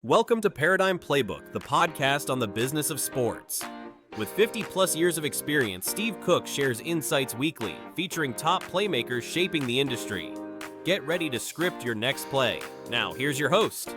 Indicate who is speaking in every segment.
Speaker 1: Welcome to Paradigm Playbook, the podcast on the business of sports. With 50 plus years of experience, Steve Cook shares insights weekly, featuring top playmakers shaping the industry. Get ready to script your next play. Now, here's your host.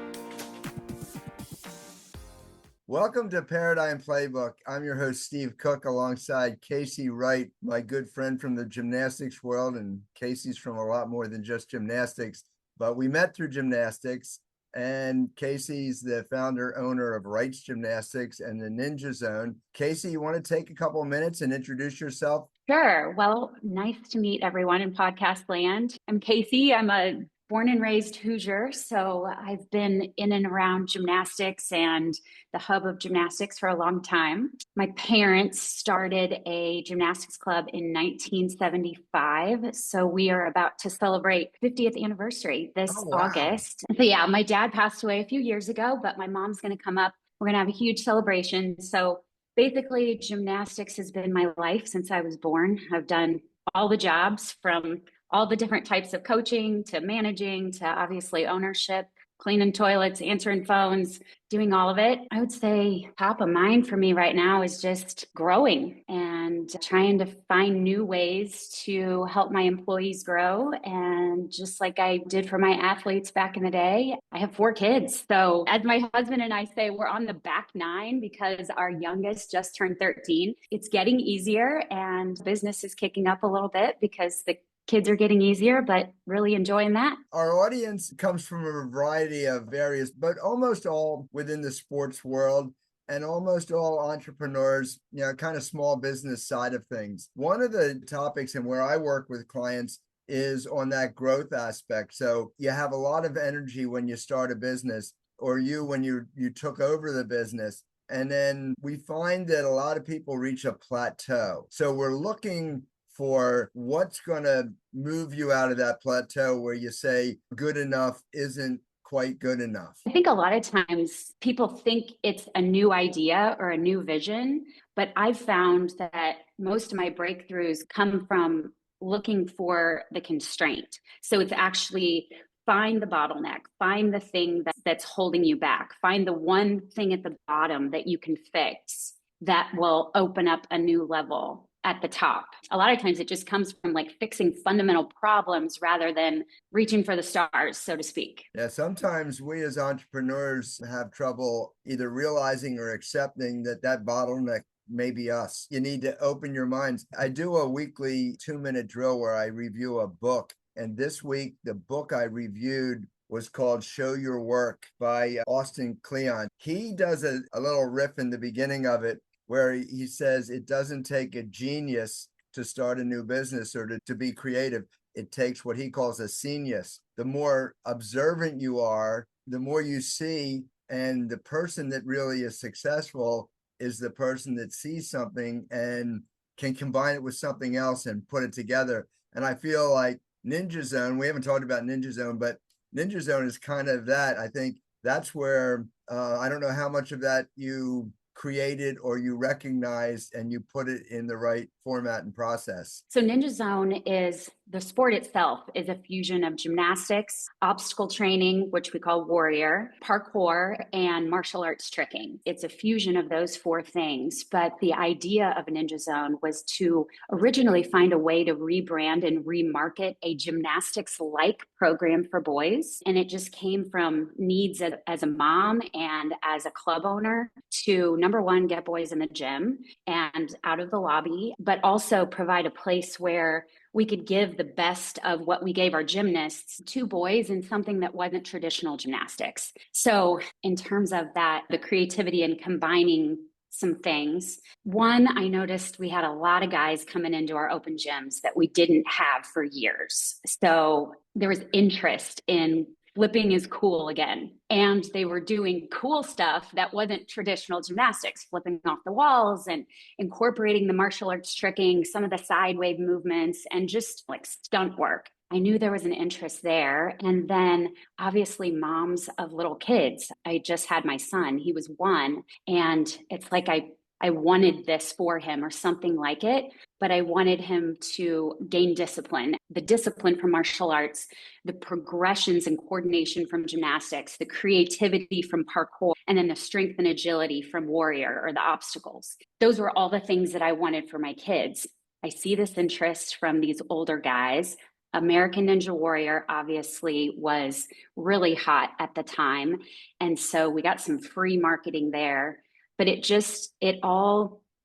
Speaker 2: Welcome to Paradigm Playbook. I'm your host, Steve Cook, alongside Casey Wright, my good friend from the gymnastics world. And Casey's from a lot more than just gymnastics, but we met through gymnastics. And Casey's the founder, owner of Wright's Gymnastics and the NinjaZone. Casey, you want to take a couple of minutes and introduce yourself?
Speaker 3: Sure. Well, nice to meet everyone in podcast land. I'm Casey. I'm a born and raised Hoosier, so I've been in and around gymnastics and the hub of gymnastics for a long time. My parents started a gymnastics club in 1975, so we are about to celebrate 50th anniversary this August. So yeah, my dad passed away a few years ago, but my mom's going to come up. We're going to have a huge celebration. So basically, gymnastics has been my life since I was born. I've done all the jobs, from all the different types of coaching to managing to obviously ownership, cleaning toilets, answering phones, doing all of it. I would say top of mind for me right now is just growing and trying to find new ways to help my employees grow. And just like I did for my athletes back in the day, I have 4 kids. So as my husband and I say, we're on the back 9 because our youngest just turned 13. It's getting easier and business is kicking up a little bit because the kids are getting easier, but really enjoying that.
Speaker 2: Our audience comes from a variety of various, but almost all within the sports world and almost all entrepreneurs, kind of small business side of things. One of the topics and where I work with clients is on that growth aspect. So you have a lot of energy when you start a business, or when you took over the business. And then we find that a lot of people reach a plateau. So we're looking for what's going to move you out of that plateau where you say good enough isn't quite good enough.
Speaker 3: I think a lot of times people think it's a new idea or a new vision, but I've found that most of my breakthroughs come from looking for the constraint. So it's actually find the bottleneck, find the thing that's holding you back, find the one thing at the bottom that you can fix that will open up a new level at the top. A lot of times it just comes from like fixing fundamental problems rather than reaching for the stars, so to speak.
Speaker 2: Yeah, sometimes we as entrepreneurs have trouble either realizing or accepting that bottleneck may be us. You need to open your minds. I do a weekly 2-minute drill where I review a book. And this week, the book I reviewed was called Show Your Work by Austin Kleon. He does a little riff in the beginning of it, where he says it doesn't take a genius to start a new business or to be creative. It takes what he calls a genius. The more observant you are, the more you see, and the person that really is successful is the person that sees something and can combine it with something else and put it together. And I feel like NinjaZone, we haven't talked about NinjaZone, but NinjaZone is kind of that. I think that's where, I don't know how much of that you created or you recognized and you put it in the right format and process.
Speaker 3: So NinjaZone is, the sport itself is a fusion of gymnastics, obstacle training, which we call warrior, parkour, and martial arts tricking. It's a fusion of those 4 things. But the idea of NinjaZone was to originally find a way to rebrand and remarket a gymnastics-like program for boys. And it just came from needs as a mom and as a club owner to, number one, get boys in the gym and out of the lobby, but also provide a place where we could give the best of what we gave our gymnasts to boys in something that wasn't traditional gymnastics. So in terms of that, the creativity and combining some things. One, I noticed we had a lot of guys coming into our open gyms that we didn't have for years. So there was interest in flipping is cool again. And they were doing cool stuff that wasn't traditional gymnastics, flipping off the walls and incorporating the martial arts tricking, some of the side wave movements, and just like stunt work. I knew there was an interest there. And then obviously moms of little kids. I just had my son, he was 1. And it's like I I wanted this for him or something like it, but I wanted him to gain discipline, the discipline from martial arts, the progressions and coordination from gymnastics, the creativity from parkour, and then the strength and agility from warrior or the obstacles. Those were all the things that I wanted for my kids. I see this interest from these older guys. American Ninja Warrior obviously was really hot at the time. And so we got some free marketing there, but it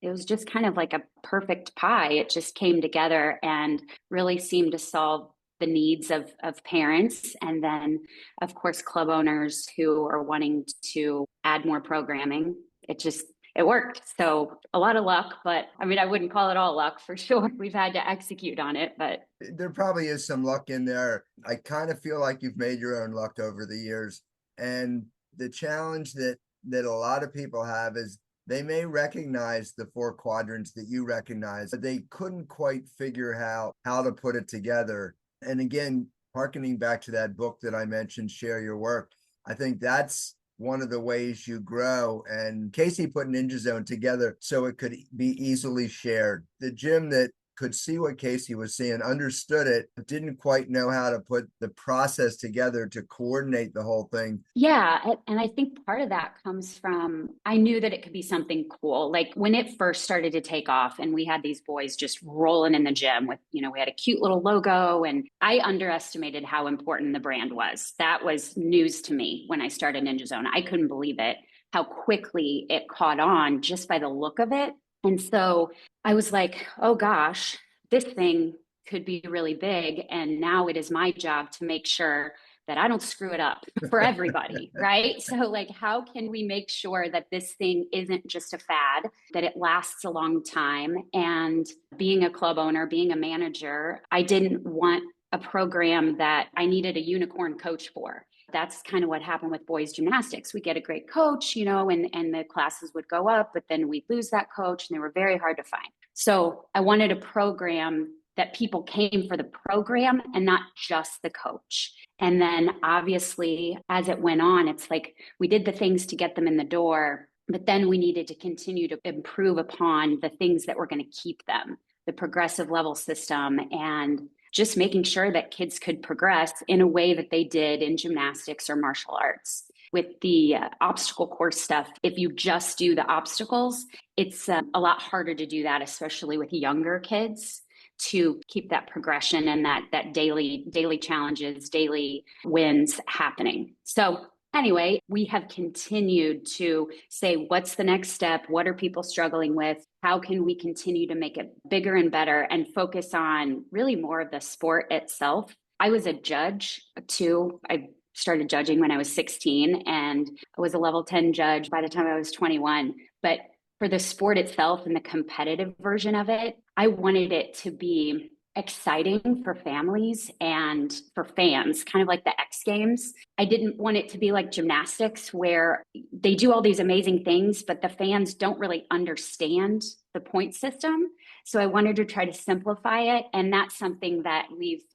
Speaker 3: was just kind of like a perfect pie. It just came together and really seemed to solve the needs of parents. And then, of course, club owners who are wanting to add more programming. It worked. So a lot of luck, but I mean, I wouldn't call it all luck for sure. We've had to execute on it, but
Speaker 2: there probably is some luck in there. I kind of feel like you've made your own luck over the years. And the challenge that a lot of people have is they may recognize the four quadrants that you recognize, but they couldn't quite figure out how to put it together. And again, hearkening back to that book that I mentioned, Share Your Work, I think that's one of the ways you grow. And Casey put NinjaZone together so it could be easily shared. The gym that could see what Casey was seeing, understood it, but didn't quite know how to put the process together to coordinate the whole thing.
Speaker 3: yeah. And I think part of that comes from, I knew that it could be something cool. Like when it first started to take off and we had these boys just rolling in the gym with, we had a cute little logo, and I underestimated how important the brand was. That was news to me when I started NinjaZone. I couldn't believe it, how quickly it caught on just by the look of it. And so I was like, oh gosh, this thing could be really big. And now it is my job to make sure that I don't screw it up for everybody, right? So like, how can we make sure that this thing isn't just a fad, that it lasts a long time? And being a club owner, being a manager, I didn't want a program that I needed a unicorn coach for. That's kind of what happened with boys gymnastics. We get a great coach, and the classes would go up, but then we'd lose that coach and they were very hard to find. So I wanted a program that people came for the program and not just the coach. And then obviously, as it went on, it's like we did the things to get them in the door, but then we needed to continue to improve upon the things that were going to keep them, the progressive level system, and just making sure that kids could progress in a way that they did in gymnastics or martial arts. With the obstacle course stuff, if you just do the obstacles, it's a lot harder to do that, especially with younger kids, to keep that progression and that daily challenges, daily wins happening. So anyway, we have continued to say, what's the next step? What are people struggling with? How can we continue to make it bigger and better and focus on really more of the sport itself? I was a judge too. I started judging when I was 16 and I was a level 10 judge by the time I was 21. But for the sport itself and the competitive version of it, I wanted it to be exciting for families and for fans, kind of like the X Games. I didn't want it to be like gymnastics where they do all these amazing things, but the fans don't really understand the point system. So I wanted to try to simplify it. And that's something that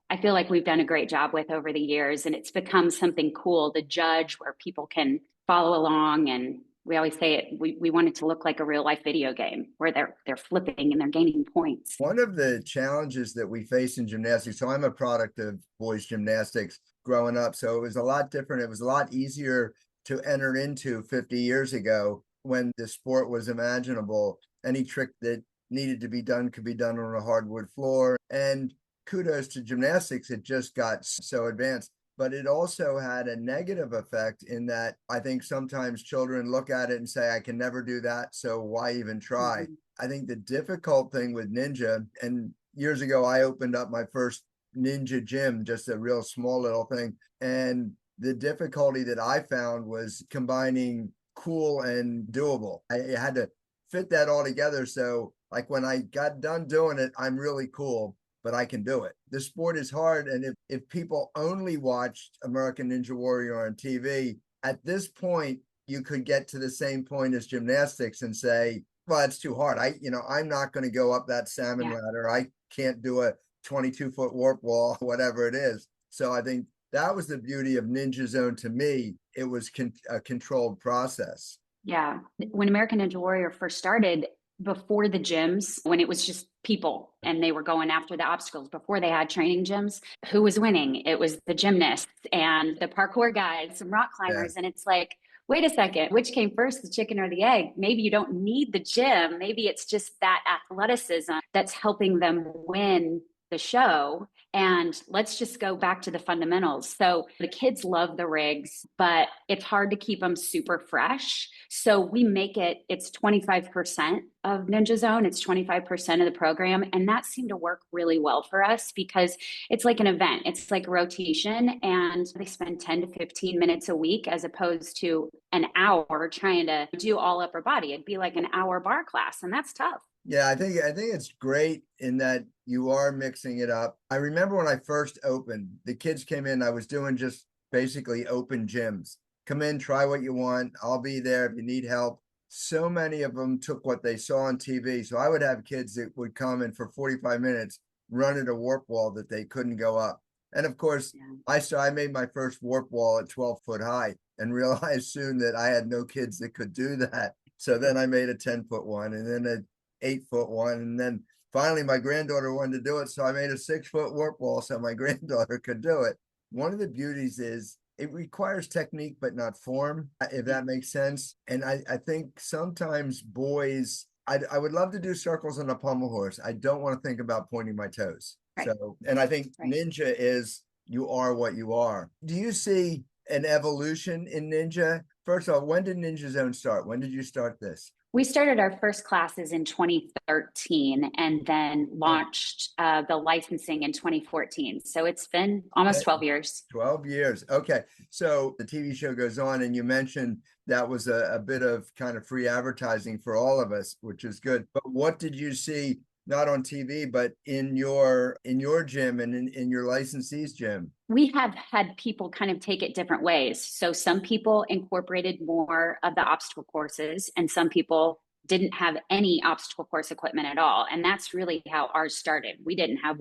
Speaker 3: I feel like we've done a great job with over the years. And it's become something cool to judge where people can follow along. And we always say it, we want it to look like a real life video game where they're flipping and they're gaining points.
Speaker 2: One of the challenges that we face in gymnastics, so I'm a product of boys gymnastics growing up, so it was a lot different. It was a lot easier to enter into 50 years ago when the sport was imaginable. Any trick that needed to be done could be done on a hardwood floor. And kudos to gymnastics, it just got so advanced. But it also had a negative effect in that I think sometimes children look at it and say, I can never do that, so why even try? Mm-hmm. I think the difficult thing with Ninja, and years ago, I opened up my first Ninja gym, just a real small little thing. And the difficulty that I found was combining cool and doable. I had to fit that all together. So like when I got done doing it, I'm really cool, but I can do it. The sport is hard. And if people only watched American Ninja Warrior on TV, at this point, you could get to the same point as gymnastics and say, well, it's too hard. I'm not going to go up that salmon ladder. I can't do a 22-foot warp wall, whatever it is. So I think that was the beauty of NinjaZone to me. It was a controlled process.
Speaker 3: Yeah. When American Ninja Warrior first started, before the gyms, when it was just people and they were going after the obstacles, before they had training gyms, who was winning? It was the gymnasts and the parkour guys, some rock
Speaker 2: Yeah.
Speaker 3: climbers. And it's like, wait a second, which came first, the chicken or the egg? Maybe you don't need the gym. Maybe it's just that athleticism that's helping them win the show. And let's just go back to the fundamentals. So the kids love the rigs, but it's hard to keep them super fresh. So we make it's 25% of NinjaZone, it's 25% of the program. And that seemed to work really well for us because it's like an event, it's like a rotation, and they spend 10 to 15 minutes a week as opposed to an hour trying to do all upper body. It'd be like an hour bar class, and that's tough.
Speaker 2: Yeah, I think it's great in that you are mixing it up. I remember when I first opened, the kids came in, I was doing just basically open gyms. Come in, try what you want. I'll be there if you need help. So many of them took what they saw on TV. So I would have kids that would come in for 45 minutes, run at a warp wall that they couldn't go up. And of course, I made my first warp wall at 12 foot high and realized soon that I had no kids that could do that. So then I made a 10-foot one, and then a 8-foot one, and then finally my granddaughter wanted to do it, so I made a 6-foot warp wall so my granddaughter could do it. One of the beauties is it requires technique but not form, if that makes sense. And I think sometimes boys, I would love to do circles on a pommel horse. I don't want to think about pointing my toes. Right. So, and I think Ninja is you are what you are. Do you see an evolution in Ninja? First of all, when did NinjaZone start? When did you start this?
Speaker 3: We started our first classes in 2013 and then launched the licensing in 2014. So it's been almost 12 years.
Speaker 2: 12 years. Okay. So the TV show goes on, and you mentioned that was a bit of kind of free advertising for all of us, which is good. But what did you see, not on TV, but in your gym and in your licensee's gym?
Speaker 3: We have had people kind of take it different ways. So some people incorporated more of the obstacle courses, and some people didn't have any obstacle course equipment at all. And that's really how ours started. We didn't have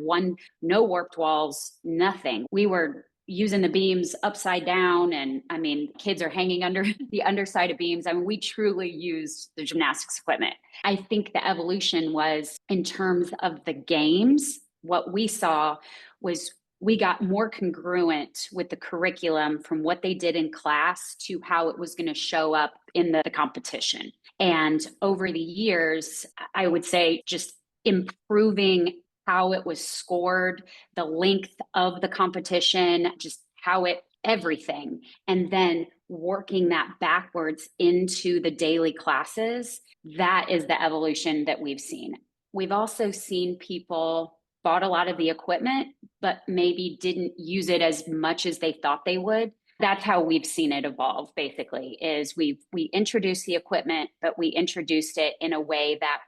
Speaker 3: no warped walls, nothing. We were using the beams upside down. And I mean, kids are hanging under the underside of beams. I mean, we truly used the gymnastics equipment. I think the evolution was in terms of the games. What we saw was we got more congruent with the curriculum from what they did in class to how it was going to show up in the competition. And over the years, I would say just improving how it was scored, the length of the competition, just everything. And then working that backwards into the daily classes. That is the evolution that we've seen. We've also seen people bought a lot of the equipment, but maybe didn't use it as much as they thought they would. That's how we've seen it evolve, basically, is we introduced the equipment, but we introduced it in a way that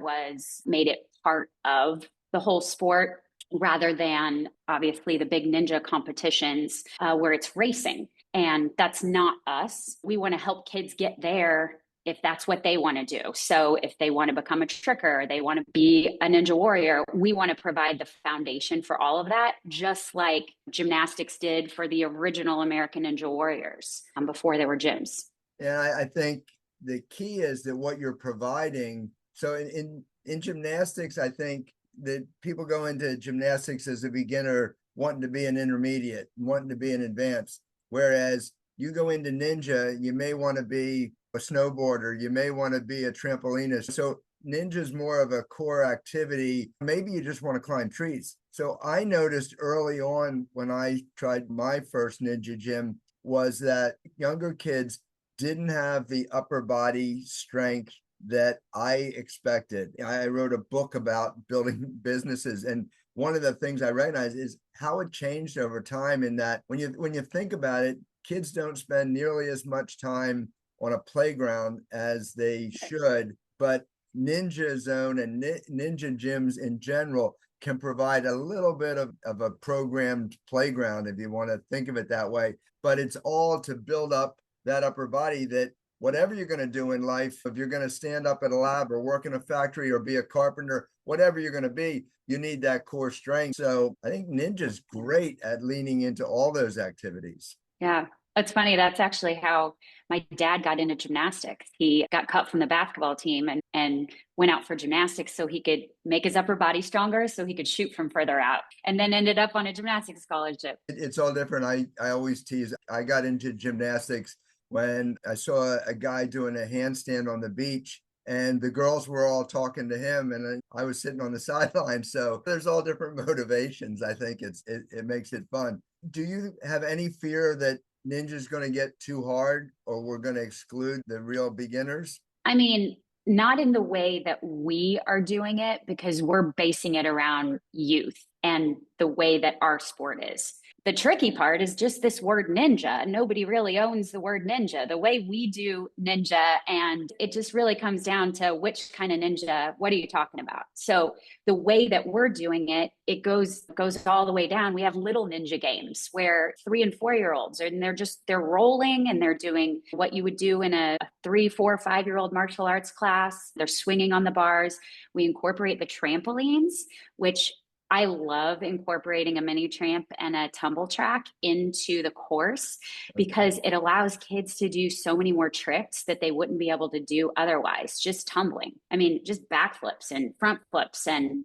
Speaker 3: made it part of the whole sport, rather than obviously the big ninja competitions where it's racing. And that's not us. We want to help kids get there if that's what they want to do. So if they want to become a tricker, they want to be a ninja warrior, we want to provide the foundation for all of that, just like gymnastics did for the original American Ninja Warriors before there were gyms.
Speaker 2: And I think the key is that what you're providing. So in gymnastics, I think that people go into gymnastics as a beginner, wanting to be an intermediate, wanting to be an advanced. Whereas you go into ninja, you may want to be a snowboarder, you may want to be a trampolinist. So ninja is more of a core activity. Maybe you just want to climb trees. So I noticed early on when I tried my first ninja gym was that younger kids didn't have the upper body strength that I expected. I wrote a book about building businesses, and one of the things I recognize is how it changed over time, in that when you think about it, kids don't spend nearly as much time on a playground as they should, but NinjaZone and ninja gyms in general can provide a little bit of a programmed playground, if you want to think of it that way. But it's all to build up that upper body, that whatever you're going to do in life, if you're going to stand up at a lab or work in a factory or be a carpenter, whatever you're going to be, you need that core strength. So I think Ninja's great at leaning into all those activities.
Speaker 3: Yeah. It's funny. That's actually how my dad got into gymnastics. He got cut from the basketball team and went out for gymnastics so he could make his upper body stronger so he could shoot from further out, and then ended up on a gymnastics scholarship.
Speaker 2: It's all different. I always tease. I got into gymnastics when I saw a guy doing a handstand on the beach, and the girls were all talking to him, and I was sitting on the sideline. So there's all different motivations. I think it makes it fun. Do you have any fear that Ninja's going to get too hard, or we're going to exclude the real beginners?
Speaker 3: I mean, not in the way that we are doing it, because we're basing it around youth and the way that our sport is. The tricky part is just this word ninja. Nobody really owns the word ninja. The way we do ninja, and it just really comes down to which kind of ninja, what are you talking about? So the way that we're doing it, it goes all the way down. We have little ninja games where 3 and 4-year-olds, and they're rolling and they're doing what you would do in a 3, 4, 5-year-old martial arts class. They're swinging on the bars. We incorporate the trampolines, which I love incorporating a mini tramp and a tumble track into the course, because it allows kids to do so many more tricks that they wouldn't be able to do otherwise, just tumbling. I mean, just backflips and front flips, and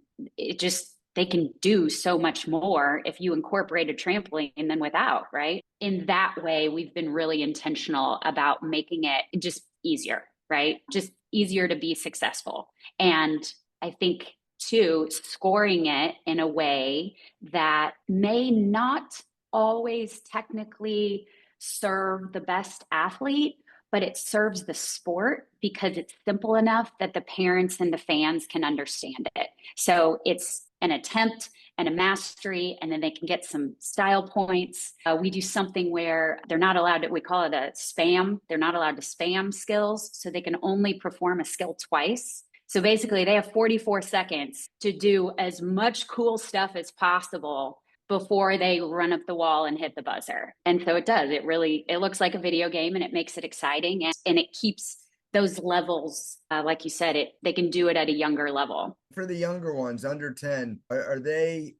Speaker 3: they can do so much more if you incorporate a trampoline than without, right? In that way, we've been really intentional about making it just easier, right? Just easier to be successful. And I think to scoring it in a way that may not always technically serve the best athlete, but it serves the sport because it's simple enough that the parents and the fans can understand it. So it's an attempt and a mastery, and then they can get some style points. We do something where they're not allowed to, we call it a spam. They're not allowed to spam skills, so they can only perform a skill twice. So basically they have 44 seconds to do as much cool stuff as possible before they run up the wall and hit the buzzer. And so it does, it looks like a video game, and it makes it exciting, and it keeps those levels, like you said, they can do it at a younger level.
Speaker 2: For the younger ones, under 10, are the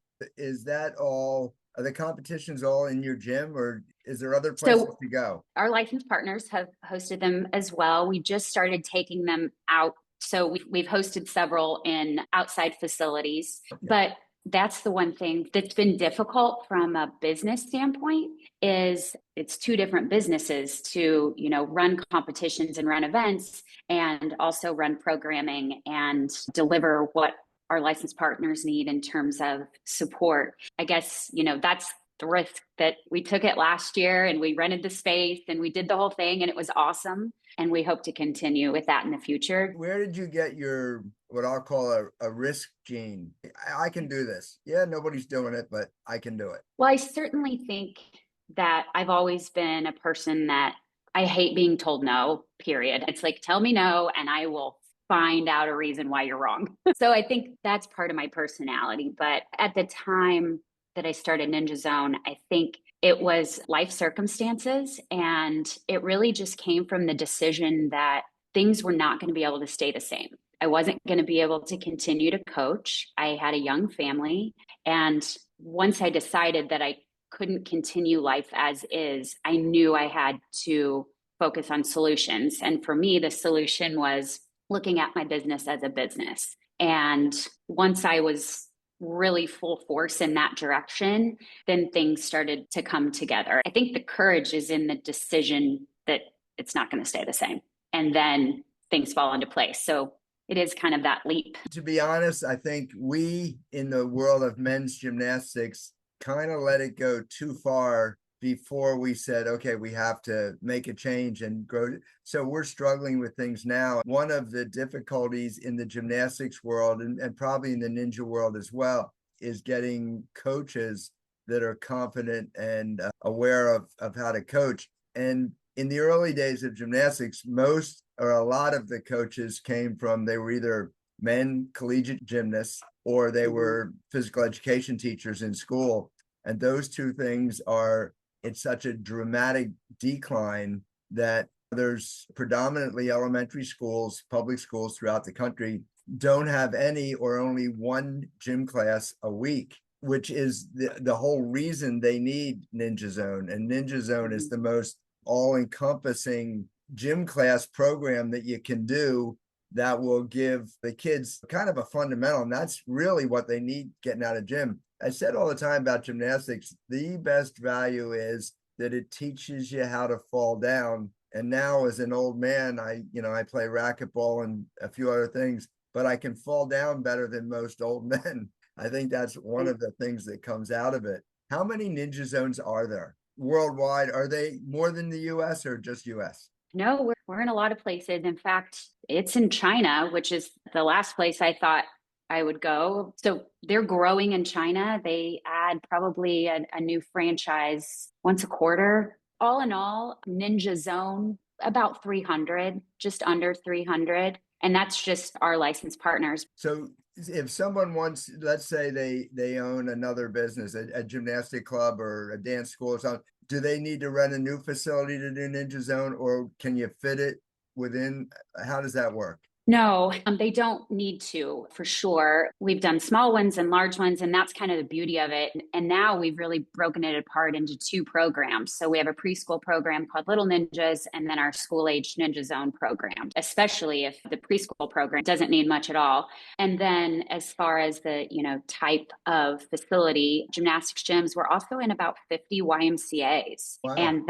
Speaker 2: competitions all in your gym, or is there other places to go?
Speaker 3: Our licensed partners have hosted them as well. We just started taking them out. So we've hosted several in outside facilities, but that's the one thing that's been difficult from a business standpoint is it's 2 different businesses to, run competitions and run events, and also run programming and deliver what our licensed partners need in terms of support. I guess, that's the risk that we took it last year, and we rented the space and we did the whole thing, and it was awesome. And we hope to continue with that in the future.
Speaker 2: Where did you get your, what I'll call a risk gene? I can do this. Yeah, nobody's doing it, but I can do it.
Speaker 3: Well, I certainly think that I've always been a person that I hate being told no, period. It's like, tell me no, and I will find out a reason why you're wrong. So I think that's part of my personality. But at the time that I started NinjaZone, I think it was life circumstances, and it really just came from the decision that things were not going to be able to stay the same. I wasn't going to be able to continue to coach. I had a young family, and once I decided that I couldn't continue life as is, I knew I had to focus on solutions. And for me, the solution was looking at my business as a business. And once I was really full force in that direction, then things started to come together. I think the courage is in the decision that it's not going to stay the same, and then things fall into place. So it is kind of that leap.
Speaker 2: To be honest, I think we in the world of men's gymnastics kind of let it go too far before we said, okay, we have to make a change and grow. So we're struggling with things now. One of the difficulties in the gymnastics world, and probably in the ninja world as well, is getting coaches that are confident and aware of how to coach. And in the early days of gymnastics, most or a lot of the coaches they were either men collegiate gymnasts, or they were physical education teachers in school. And those 2 things it's such a dramatic decline that there's predominantly elementary schools, public schools throughout the country don't have any or only 1 gym class a week, which is the whole reason they need NinjaZone. And NinjaZone is the most all-encompassing gym class program that you can do that will give the kids kind of a fundamental, and that's really what they need getting out of gym. I said all the time about gymnastics, the best value is that it teaches you how to fall down. And now as an old man, I play racquetball and a few other things, but I can fall down better than most old men. I think that's one of the things that comes out of it. How many Ninja Zones are there worldwide? Are they more than the US or just US?
Speaker 3: No, we're in a lot of places. In fact, it's in China, which is the last place I thought I would go. So they're growing in China. They add probably a new franchise once a quarter. All in all, NinjaZone, about 300, just under 300. And that's just our licensed partners.
Speaker 2: So if someone wants, let's say they own another business, a gymnastic club or a dance school or something, do they need to rent a new facility to do NinjaZone, or can you fit it within? How does that work?
Speaker 3: No, they don't need to, for sure. We've done small ones and large ones, and that's kind of the beauty of it. And now we've really broken it apart into two programs. So we have a preschool program called Little Ninjas, and then our school-age Ninja Zone program, especially if the preschool program doesn't need much at all. And then as far as the, type of facility, gymnastics gyms, we're also in about 50 YMCAs.
Speaker 2: Wow.
Speaker 3: And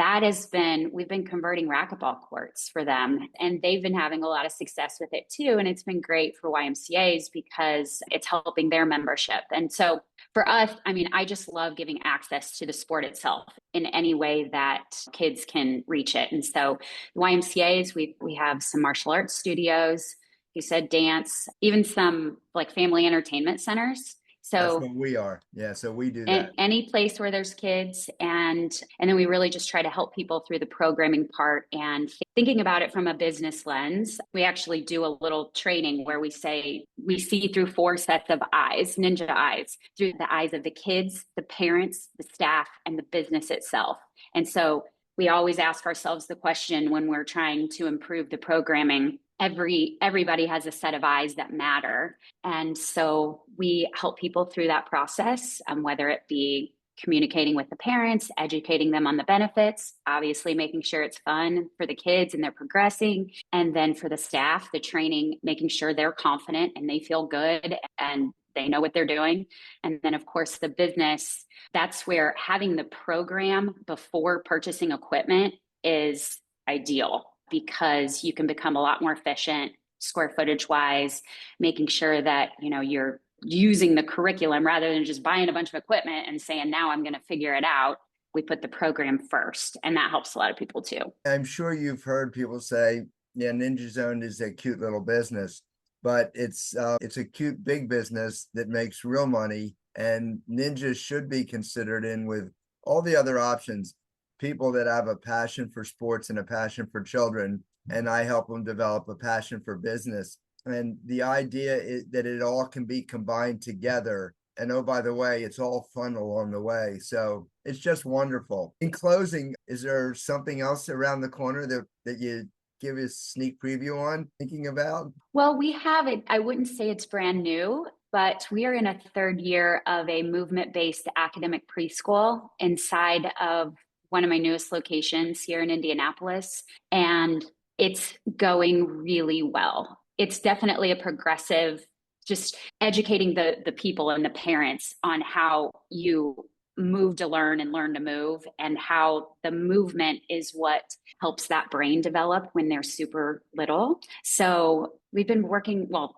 Speaker 3: we've been converting racquetball courts for them, and they've been having a lot of success with it too. And it's been great for YMCAs because it's helping their membership. And so for us, I just love giving access to the sport itself in any way that kids can reach it. And so YMCAs, we have some martial arts studios, you said dance, even some like family entertainment centers. So
Speaker 2: that's what we are. Yeah. So we do that.
Speaker 3: Any place where there's kids. And then we really just try to help people through the programming part and thinking about it from a business lens. We actually do a little training where we say we see through 4 sets of eyes, ninja eyes, through the eyes of the kids, the parents, the staff, and the business itself. And so we always ask ourselves the question when we're trying to improve the programming. Everybody has a set of eyes that matter. And so we help people through that process, whether it be communicating with the parents, educating them on the benefits, obviously making sure it's fun for the kids and they're progressing. And then for the staff, the training, making sure they're confident and they feel good and they know what they're doing. And then of course the business, that's where having the program before purchasing equipment is ideal, because you can become a lot more efficient square footage wise, making sure that, you're using the curriculum rather than just buying a bunch of equipment and saying, now I'm going to figure it out. We put the program first, and that helps a lot of people too.
Speaker 2: I'm sure you've heard people say, yeah, NinjaZone is a cute little business, but it's a cute big business that makes real money, and ninjas should be considered in with all the other options. People that have a passion for sports and a passion for children, and I help them develop a passion for business. And the idea is that it all can be combined together. And oh, by the way, it's all fun along the way. So it's just wonderful. In closing, is there something else around the corner that you give us a sneak preview on, thinking about?
Speaker 3: Well, we have it. I wouldn't say it's brand new, but we are in a 3rd year of a movement-based academic preschool inside of one of my newest locations here in Indianapolis, and it's going really well. It's definitely a progressive, just educating the people and the parents on how you move to learn and learn to move, and how the movement is what helps that brain develop when they're super little. So we've been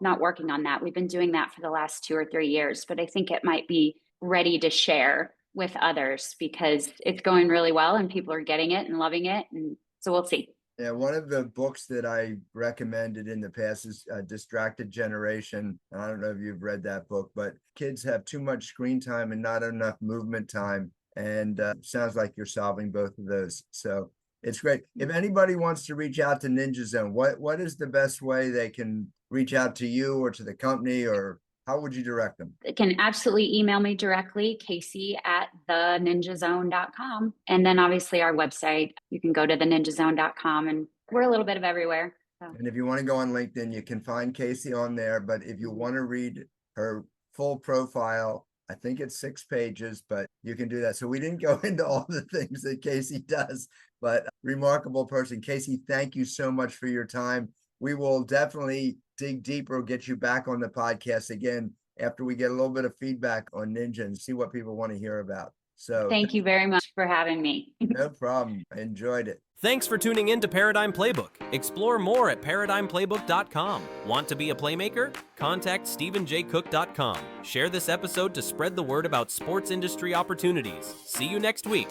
Speaker 3: not working on that. We've been doing that for the last 2 or 3 years, but I think it might be ready to share with others because it's going really well and people are getting it and loving it. And so we'll see.
Speaker 2: Yeah, one of the books that I recommended in the past is Distracted Generation. I don't know if you've read that book, but kids have too much screen time and not enough movement time. And sounds like you're solving both of those. So it's great. If anybody wants to reach out to NinjaZone, what is the best way they can reach out to you or to the company, or how would you direct them?
Speaker 3: They can absolutely email me directly, Casey@theninjazone.com. And then obviously our website, you can go to theninjazone.com, and we're a little bit of everywhere. So.
Speaker 2: And if you want to go on LinkedIn, you can find Casey on there. But if you want to read her full profile, I think it's 6 pages, but you can do that. So we didn't go into all the things that Casey does, but remarkable person. Casey, thank you so much for your time. We will definitely dig deeper, get you back on the podcast again after we get a little bit of feedback on Ninja and see what people want to hear about. So
Speaker 3: Thank you very much for having me.
Speaker 2: no problem. I enjoyed it.
Speaker 1: Thanks for tuning in to Paradigm Playbook. Explore more at ParadigmPlaybook.com. Want to be a playmaker? Contact StephenJCook.com. Share this episode to spread the word about sports industry opportunities. See you next week.